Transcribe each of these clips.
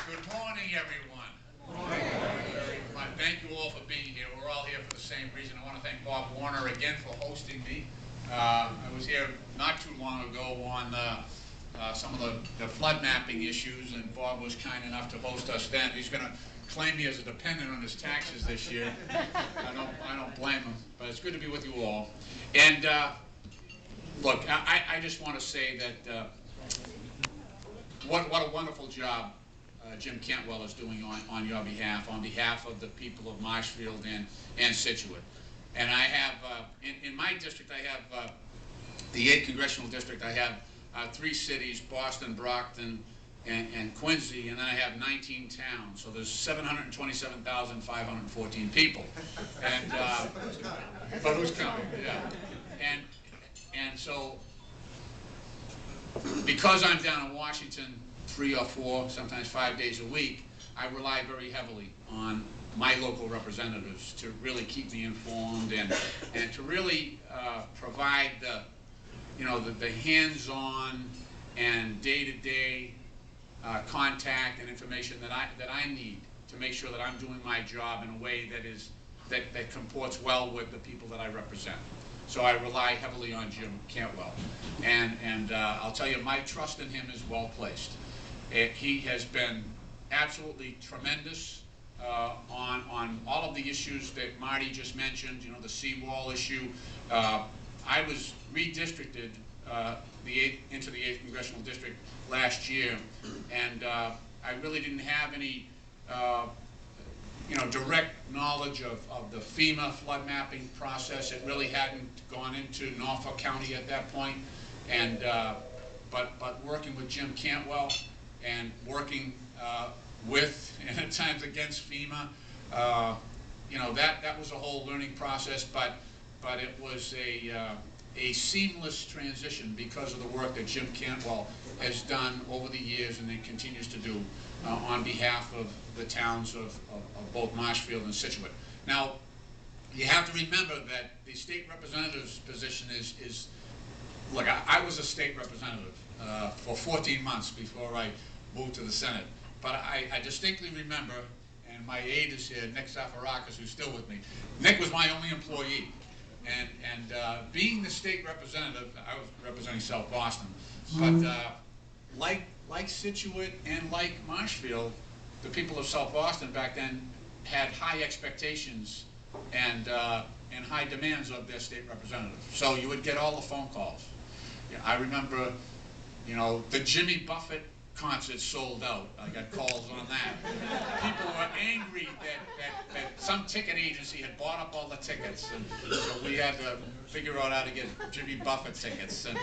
Good morning, everyone. Thank you all for being here. We're all here for the same reason. I want to thank Bob Warner again for hosting me. I was here not too long ago on some of the flood mapping issues, and Bob was kind enough to host us then. He's going to claim me as a dependent on his taxes this year. I don't blame him, but it's good to be with you all. And look, I just want to say that what a wonderful job Jim Cantwell is doing on your behalf, on behalf of the people of Marshfield and Scituate. And I have, in my district, I have the 8th Congressional District. I have 3 cities, Boston, Brockton, and Quincy, and then I have 19 towns. So there's 727,514 people. And but who's counting? Yeah. And so because I'm down in Washington 3 or 4, sometimes 5 days a week, I rely very heavily on my local representatives to really keep me informed and to really provide the hands-on and day-to-day contact and information that I need to make sure that I'm doing my job in a way that comports well with the people that I represent. So I rely heavily on Jim Cantwell, and I'll tell you, my trust in him is well placed. He has been absolutely tremendous on all of the issues that Marty just mentioned. You know, the seawall issue. I was redistricted into the 8th Congressional District last year, and I really didn't have any direct knowledge of the FEMA flood mapping process. It really hadn't gone into Norfolk County at that point, and but working with Jim Cantwell and working with and at times against FEMA, that was a whole learning process. But it was a seamless transition because of the work that Jim Cantwell has done over the years and then continues to do on behalf of the towns of both Marshfield and Scituate. Now, you have to remember that the state representative's position is look, I was a state representative for 14 months before I moved to the Senate. But I distinctly remember, and my aide is here, Nick Zafarakis, who's still with me. Nick was my only employee. And being the state representative, I was representing South Boston, but like Scituate and like Marshfield, the people of South Boston back then had high expectations and high demands of their state representative. So you would get all the phone calls. Yeah, I remember, the Jimmy Buffett concert sold out. I got calls on that. People were angry that some ticket agency had bought up all the tickets, and so we had to figure out how to get Jimmy Buffett tickets. And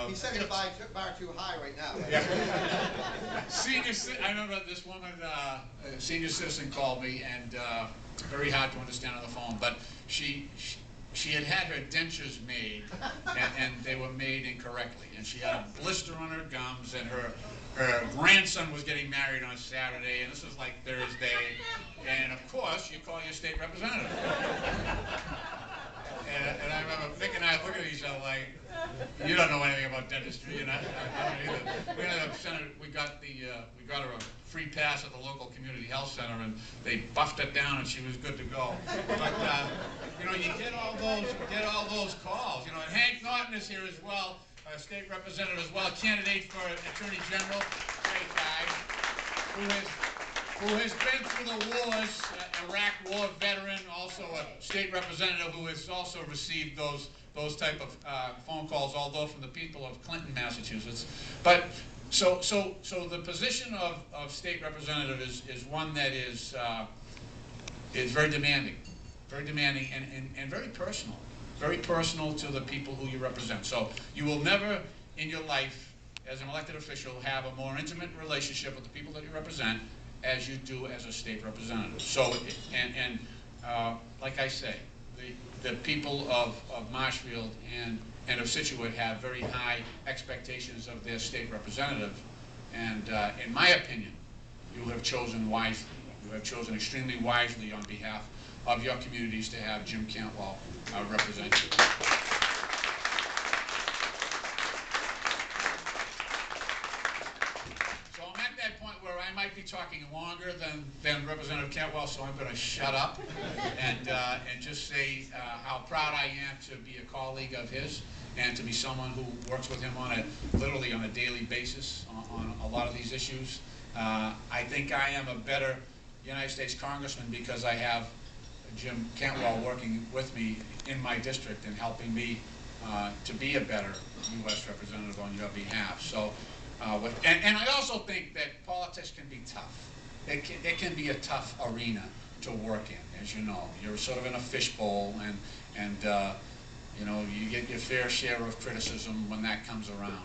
he set the bar too high right now. Yeah. I remember this woman, a senior citizen, called me, and very hard to understand on the phone, but she had her dentures made, and they were made incorrectly. And she had a blister on her gums, and her grandson was getting married on Saturday, and this was like Thursday. And of course, you call your state representative. And I remember Nick and I looking at each other like, you don't know anything about dentistry, and I don't either. We got her a free pass at the local community health center, and they buffed it down, and she was good to go. But you get all those calls. And Hank Norton is here as well, a state representative as well, a candidate for Attorney General, great guy, who has been through the wars, Iraq War veteran, also a state representative who has also received those type of phone calls, although from the people of Clinton, Massachusetts. But so the position of state representative is one that is very demanding and very personal to the people who you represent. So you will never in your life as an elected official have a more intimate relationship with the people that you represent as you do as a state representative. So, like I say, the people of Marshfield and of Scituate have very high expectations of their state representative. And in my opinion, you have chosen wisely. You have chosen extremely wisely on behalf of your communities to have Jim Cantwell represent you. So I'm at be talking longer than Representative Cantwell, so I'm going to shut up and just say how proud I am to be a colleague of his and to be someone who works with him literally on a daily basis on a lot of these issues. I think I am a better United States Congressman because I have Jim Cantwell working with me in my district and helping me to be a better U.S. representative on your behalf. So, and I also think that politics can be tough. It can be a tough arena to work in, as you know. You're sort of in a fishbowl, and you know, you get your fair share of criticism when that comes around.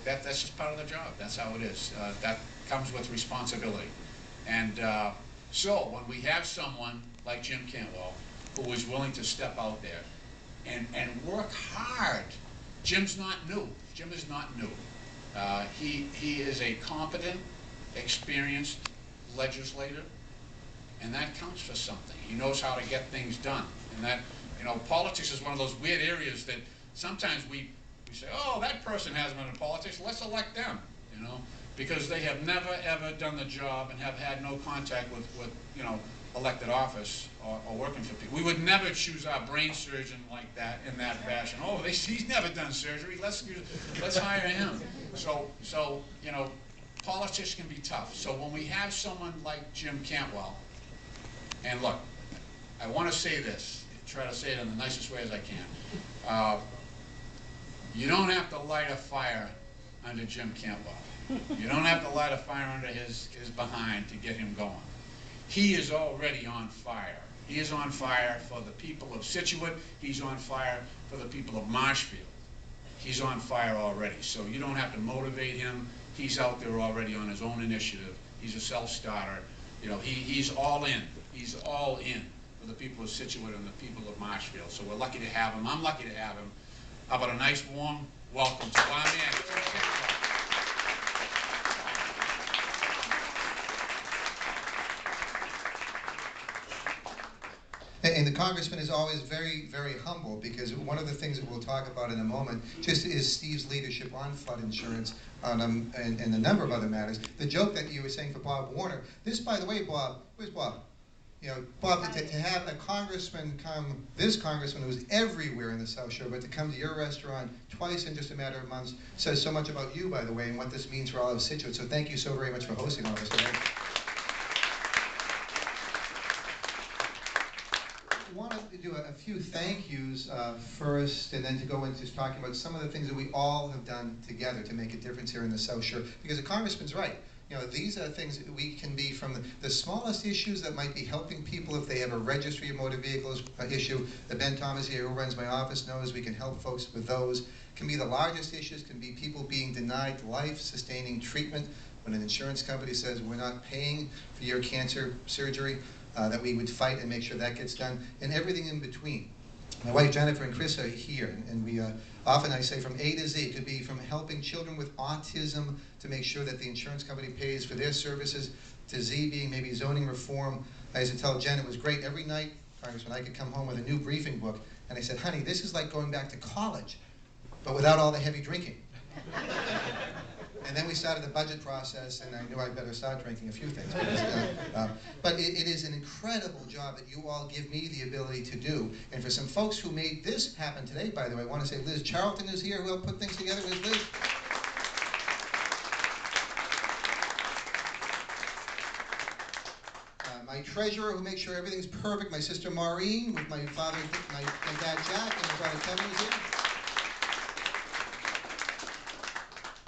That's just part of the job. That's how it is. That comes with responsibility. And so when we have someone like Jim Cantwell who is willing to step out there and work hard, Jim's not new. Jim is not new. He is a competent, experienced legislator, and that counts for something. He knows how to get things done. And that, you know, politics is one of those weird areas that sometimes we say, oh, that person hasn't been in politics, let's elect them, you know, because they have never, ever done the job and have had no contact with you know, elected office or working for people. We would never choose our brain surgeon like that, in that fashion. Oh, he's never done surgery, let's hire him. So, you know, politics can be tough. So when we have someone like Jim Cantwell, and look, I want to say this, try to say it in the nicest way as I can. You don't have to light a fire under Jim Cantwell. You don't have to light a fire under his behind to get him going. He is already on fire. He is on fire for the people of Scituate. He's on fire for the people of Marshfield. He's on fire already. So you don't have to motivate him. He's out there already on his own initiative. He's a self-starter. You know, he's all in. He's all in for the people of Scituate and the people of Marshfield. So we're lucky to have him. I'm lucky to have him. How about a nice warm welcome to our man, Jim Cantwell. And the Congressman is always very, very humble, because one of the things that we'll talk about in a moment just is Steve's leadership on flood insurance and a number of other matters. The joke that you were saying for Bob Warner, this, by the way, Bob, where's Bob? You know, Bob, to have a congressman come, this congressman who's everywhere in the South Shore, but to come to your restaurant twice in just a matter of months says so much about you, by the way, and what this means for all of Scituate. So thank you so very much for hosting all of us today. I wanted to do a few thank yous first, and then to go into talking about some of the things that we all have done together to make a difference here in the South Shore. Because the congressman's right. You know, these are things that we can be from the smallest issues that might be helping people if they have a registry of motor vehicles issue. Ben Thomas here, who runs my office, knows we can help folks with those. Can be the largest issues, can be people being denied life-sustaining treatment when an insurance company says we're not paying for your cancer surgery, that we would fight and make sure that gets done, and everything in between. My wife Jennifer and Chris are here, and we often, I say, from A to Z. It could be from helping children with autism to make sure that the insurance company pays for their services, to Z being maybe zoning reform. I used to tell Jen it was great every night, Congressman, I could come home with a new briefing book, and I said, honey, this is like going back to college, but without all the heavy drinking. And then we started the budget process, and I knew I'd better start drinking a few things. But it is an incredible job that you all give me the ability to do. And for some folks who made this happen today, by the way, I want to say Liz Charlton is here, who helped put things together. Is Liz? My treasurer, who makes sure everything's perfect, my sister Maureen, with my father, my dad Jack, and my brother Kevin is here.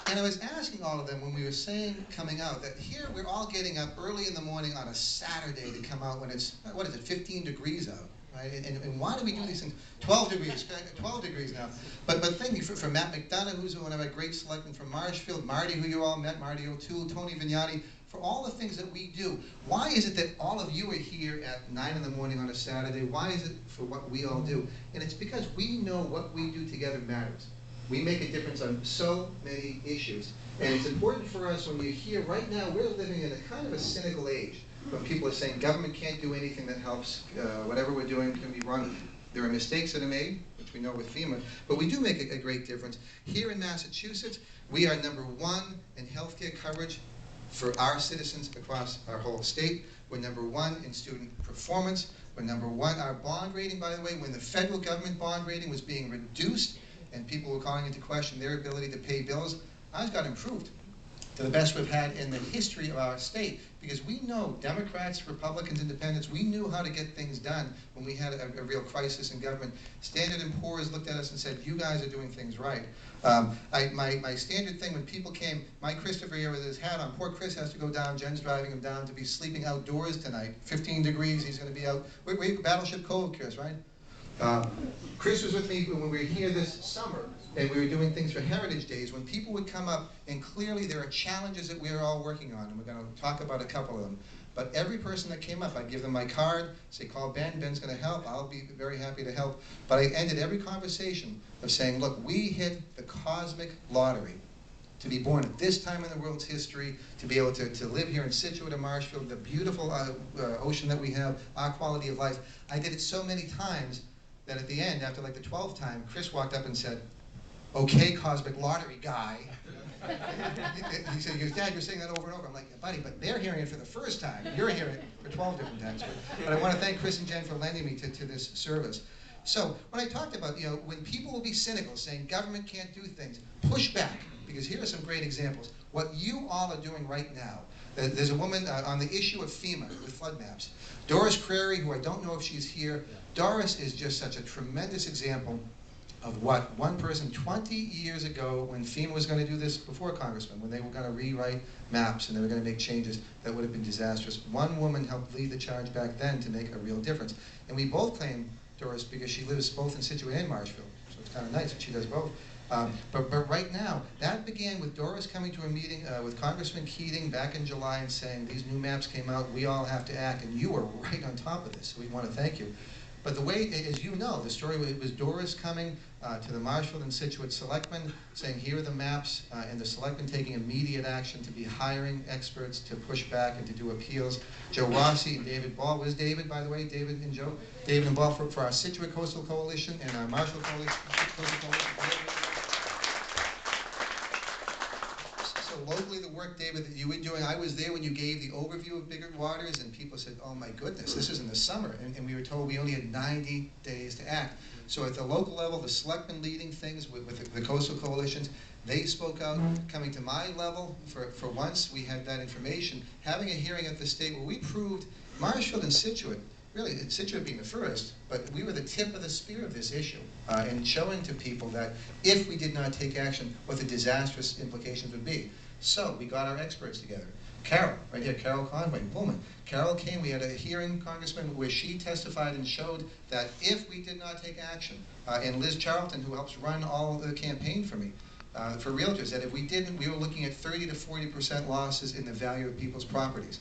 And I was asking all of them when we were saying, coming out, that here we're all getting up early in the morning on a Saturday to come out when it's, what is it, 15 degrees out, right? And why do we do these things? 12 degrees now. But thank you for Matt McDonough, who's one of our great selectmen from Marshfield, Marty, who you all met, Marty O'Toole, Tony Vignani, for all the things that we do. Why is it that all of you are here at 9 in the morning on a Saturday? Why is it for what we all do? And it's because we know what we do together matters. We make a difference on so many issues. And it's important for us when you're here right now, we're living in a kind of a cynical age when people are saying government can't do anything that helps, whatever we're doing can be wrong. There are mistakes that are made, which we know with FEMA, but we do make a great difference. Here in Massachusetts, we are #1 in healthcare coverage for our citizens across our whole state. We're #1 in student performance. We're #1. Our bond rating, by the way, when the federal government bond rating was being reduced and people were calling into question their ability to pay bills, ours got improved to the best we've had in the history of our state, because we know, Democrats, Republicans, Independents, we knew how to get things done when we had a real crisis in government. Standard & Poor's looked at us and said, you guys are doing things right. My standard thing when people came, my Christopher here with his hat on, poor Chris has to go down, Jen's driving him down to be sleeping outdoors tonight, 15 degrees, he's going to be out, we're Battleship Cove, Chris, right? Chris was with me when we were here this summer, and we were doing things for Heritage Days, when people would come up, and clearly there are challenges that we're all working on, and we're going to talk about a couple of them. But every person that came up, I'd give them my card, say, call Ben, Ben's going to help, I'll be very happy to help. But I ended every conversation of saying, look, we hit the cosmic lottery to be born at this time in the world's history, to be able to live here in Scituate and Marshfield, the beautiful ocean that we have, our quality of life. I did it so many times that at the end, after like the 12th time, Chris walked up and said, okay, cosmic lottery guy. He said, Dad, you're saying that over and over. I'm like, buddy, but they're hearing it for the first time. You're hearing it for 12 different times. But I want to thank Chris and Jen for lending me to this service. So when I talked about, when people will be cynical, saying government can't do things, push back, because here are some great examples. What you all are doing right now, there's a woman on the issue of FEMA with flood maps. Doris Crary, who I don't know if she's here. Doris is just such a tremendous example of what one person 20 years ago, when FEMA was going to do this before Congressman, when they were going to rewrite maps and they were going to make changes that would have been disastrous. One woman helped lead the charge back then to make a real difference. And we both claim Doris because she lives both in Scituate and Marshfield. So it's kind of nice that she does both. But right now, that began with Doris coming to a meeting with Congressman Keating back in July and saying, these new maps came out, we all have to act, and you were right on top of this, so we want to thank you. But the way, as you know, the story was Doris coming to the Marshfield and Scituate selectmen, saying here are the maps, and the selectmen taking immediate action to be hiring experts to push back and to do appeals. Joe Rossi and David Ball, where's David, by the way, David and Joe? David and Ball for our Scituate Coastal Coalition and our Marshfield Coastal Coalition. So locally, the work, David, that you were doing, I was there when you gave the overview of Bigger Waters, and people said, oh my goodness, this is in the summer, and we were told we only had 90 days to act. So at the local level, the selectmen leading things with the coastal coalitions, they spoke out. Coming to my level, for once we had that information, having a hearing at the state where we proved Marshfield and Scituate, really, Scituate being the first, but we were the tip of the spear of this issue, and showing to people that if we did not take action, what the disastrous implications would be. So we got our experts together. Carol, right here, Carol Conway, Pullman. Carol came, we had a hearing, Congressman, where she testified and showed that if we did not take action, and Liz Charlton, who helps run all the campaign for me, for realtors, that if we didn't, we were looking at 30 to 40% losses in the value of people's properties.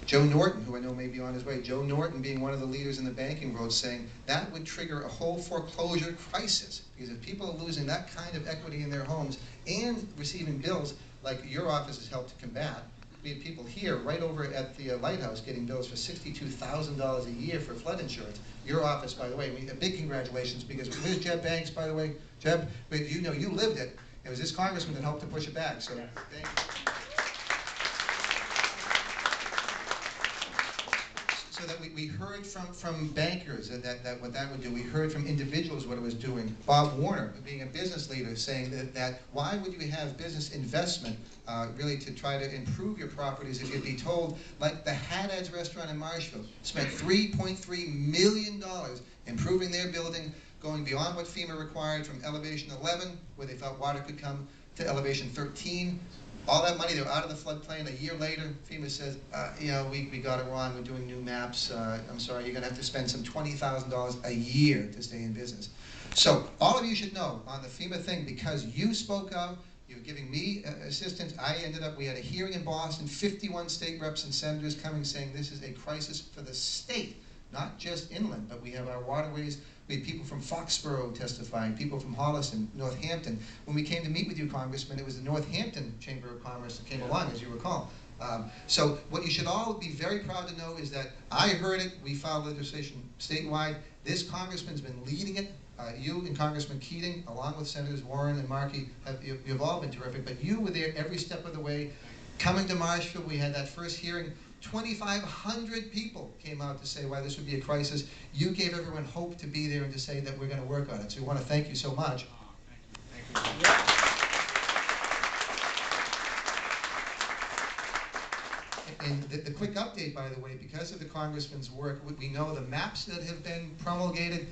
Joe Norton, who I know may be on his way, Joe Norton being one of the leaders in the banking world, saying that would trigger a whole foreclosure crisis, because if people are losing that kind of equity in their homes and receiving bills like your office has helped to combat, we had people here right over at the lighthouse getting bills for $62,000 a year for flood insurance. Your office, by the way, a big congratulations, because where's Jeb Banks, by the way? Jeb, but you know, you lived it. It was this congressman that helped to push it back, so thank you. So that we heard from bankers that what that would do. We heard from individuals what it was doing. Bob Warner, being a business leader, saying that why would you have business investment really to try to improve your properties if you'd be told, like the Haddad's restaurant in Marshfield spent $3.3 million improving their building, going beyond what FEMA required from elevation 11, where they thought water could come, to elevation 13. All that money, they were out of the floodplain. A year later, FEMA says, we got it wrong, we're doing new maps. I'm sorry, you're going to have to spend some $20,000 a year to stay in business. So all of you should know on the FEMA thing, because you spoke out, you're giving me assistance. We had a hearing in Boston, 51 state reps and senators coming saying this is a crisis for the state, not just inland, but we have our waterways. We had people from Foxborough testifying, people from Holliston, Northampton. When we came to meet with you, Congressman, it was the Northampton Chamber of Commerce that came along, as you recall. So what you should all be very proud to know is that I heard it, we filed legislation statewide. This congressman's been leading it. You and Congressman Keating, along with Senators Warren and Markey, you've all been terrific, but you were there every step of the way. Coming to Marshfield, we had that first hearing. 2,500 people came out to say why this would be a crisis. You gave everyone hope to be there and to say that we're going to work on it. So we want to thank you so much. Thank you. And the quick update, by the way, because of the Congressman's work, we know the maps that have been promulgated,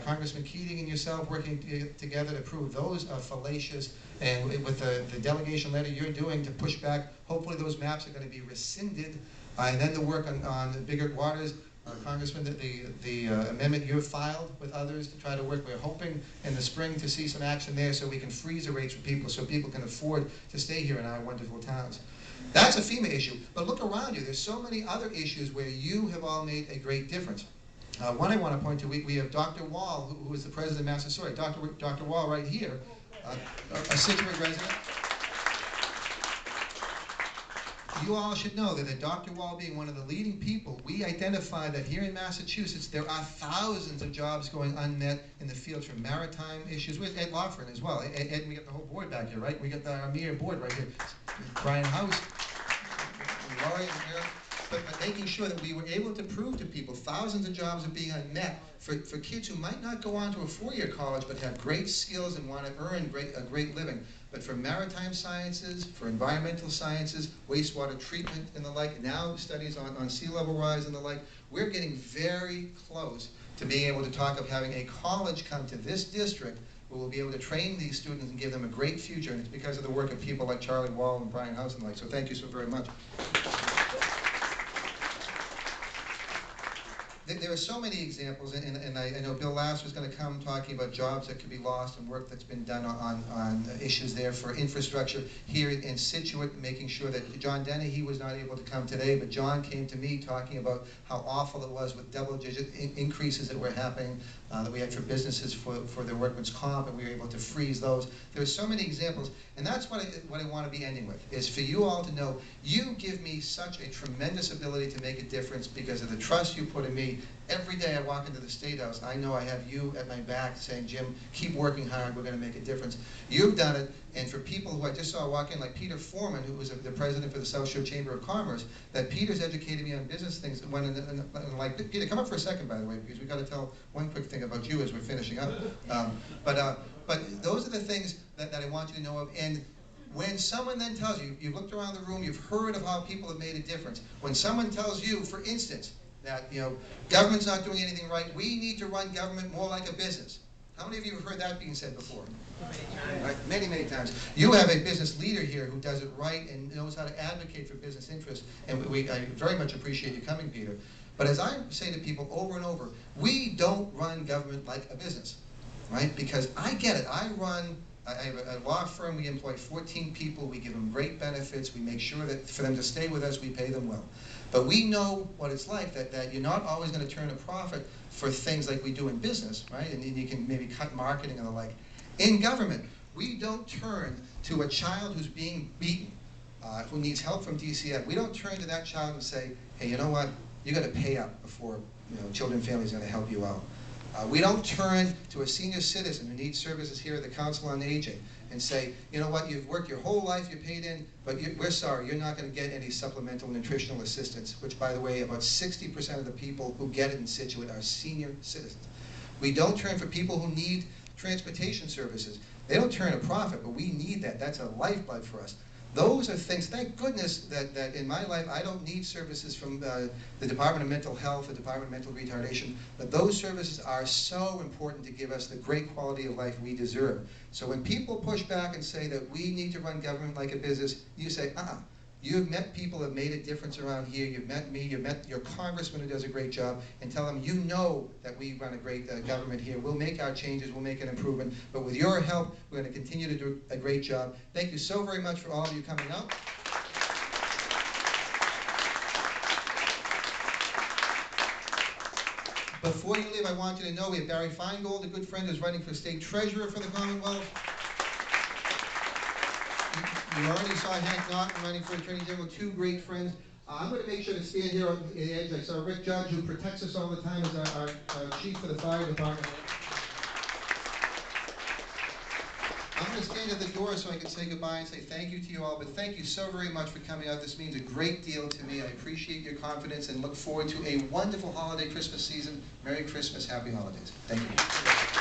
Congressman Keating and yourself working together to prove those are fallacious, and with the delegation letter you're doing to push back, hopefully those maps are going to be rescinded, and then the work on the bigger waters, Congressman, the amendment you have filed with others to try to work, we're hoping in the spring to see some action there so we can freeze the rates for people so people can afford to stay here in our wonderful towns. That's a FEMA issue, but look around you. There's so many other issues where you have all made a great difference. One I want to point to, we have Dr. Wall, who is the president of Massasoit. Dr. Wall right here, a Situate resident. You all should know that Dr. Wall being one of the leading people, we identified that here in Massachusetts there are thousands of jobs going unmet in the fields for maritime issues, with Ed Lawford as well. Ed, we got the whole board back here, right? We got our mayor board right here. Brian House, Laurie, but making sure that we were able to prove to people thousands of jobs are being unmet for kids who might not go on to a four-year college but have great skills and want to earn a great living. But for maritime sciences, for environmental sciences, wastewater treatment and the like, now studies on sea level rise and the like, we're getting very close to being able to talk of having a college come to this district where we'll be able to train these students and give them a great future, and it's because of the work of people like Charlie Wall and Brian House and the like. So thank you so very much. There are so many examples, and I know Bill Lass was going to come talking about jobs that could be lost and work that's been done on issues there for infrastructure here in Situate, making sure that John Denny, he was not able to come today, but John came to me talking about how awful it was with double-digit increases that were happening, that we had for businesses for their workman's comp, and we were able to freeze those. There are so many examples, and that's what I want to be ending with, is for you all to know, you give me such a tremendous ability to make a difference because of the trust you put in me. Every day I walk into the State House, I know I have you at my back saying, Jim, keep working hard, we're going to make a difference. You've done it, and for people who I just saw walk in, like Peter Foreman, who was the president for the South Shore Chamber of Commerce, that Peter's educated me on business things. Like, Peter, come up for a second, by the way, because we've got to tell one quick thing about you as we're finishing up. But those are the things that I want you to know of. And when someone then tells you, you've looked around the room, you've heard of how people have made a difference. When someone tells you, for instance, that government's not doing anything right, we need to run government more like a business. How many of you have heard that being said before? Right? Many, many times. You have a business leader here who does it right and knows how to advocate for business interests, and I very much appreciate you coming, Peter. But as I say to people over and over, we don't run government like a business, right? Because I get it. I have a law firm, we employ 14 people, we give them great benefits, we make sure that for them to stay with us, we pay them well. But we know what it's like, that you're not always going to turn a profit for things like we do in business, right? And you can maybe cut marketing and the like. In government, we don't turn to a child who's being beaten, who needs help from DCF. We don't turn to that child and say, hey, you know what, you got to pay up before Children and Families are going to help you out. We don't turn to a senior citizen who needs services here at the Council on Aging and say, you know what, you've worked your whole life, you're paid in, but we're sorry, you're not going to get any supplemental nutritional assistance, which, by the way, about 60% of the people who get it in Situate are senior citizens. We don't turn for people who need transportation services. They don't turn a profit, but we need that. That's a lifeblood for us. Those are things, thank goodness that in my life I don't need services from the Department of Mental Health, the Department of Mental Retardation, but those services are so important to give us the great quality of life we deserve. So when people push back and say that we need to run government like a business, you say, you've met people who have made a difference around here, you've met me, you've met your congressman who does a great job, and tell them, you know that we run a great government here. We'll make our changes, we'll make an improvement, but with your help, we're going to continue to do a great job. Thank you so very much for all of you coming out. Before you leave, I want you to know we have Barry Feingold, a good friend who's running for state treasurer for the Commonwealth. You already saw Hank Norton running for Attorney General, two great friends. I'm going to make sure to stand here on the edge. I saw Rick Judge, who protects us all the time as our chief for the fire department. I'm going to stand wait at the door so I can say goodbye and say thank you to you all, but thank you so very much for coming out. This means a great deal to me. I appreciate your confidence and look forward to a wonderful holiday Christmas season. Merry Christmas, Happy Holidays. Thank you.